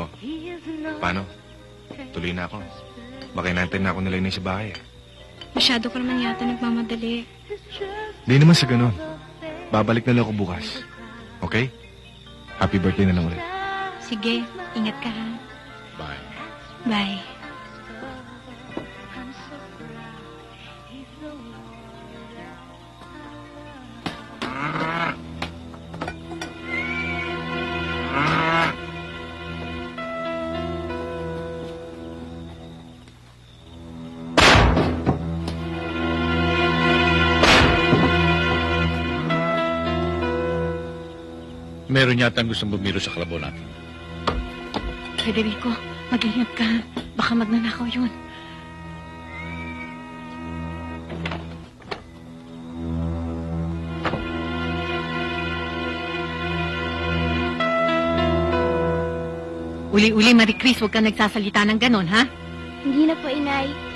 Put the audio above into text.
Oh, paano? Tuloy na ako. Baka inaantay na ako nila yun sa bahay. Masyado ka naman yata nagmamadali. Hindi naman sa ganun. Babalik na lang ako bukas. Okay? Happy birthday na lang ulit. Sige, ingat ka ha. Bye. Bye. Meron yata ang gustong bumiro sa kalabaw natin. Federico, mag-ingat ka. Baka magnanakaw yun. Uli-uli, Marie Chris, huwag kang nagsasalita ng ganon, ha? Hindi na po, Inay.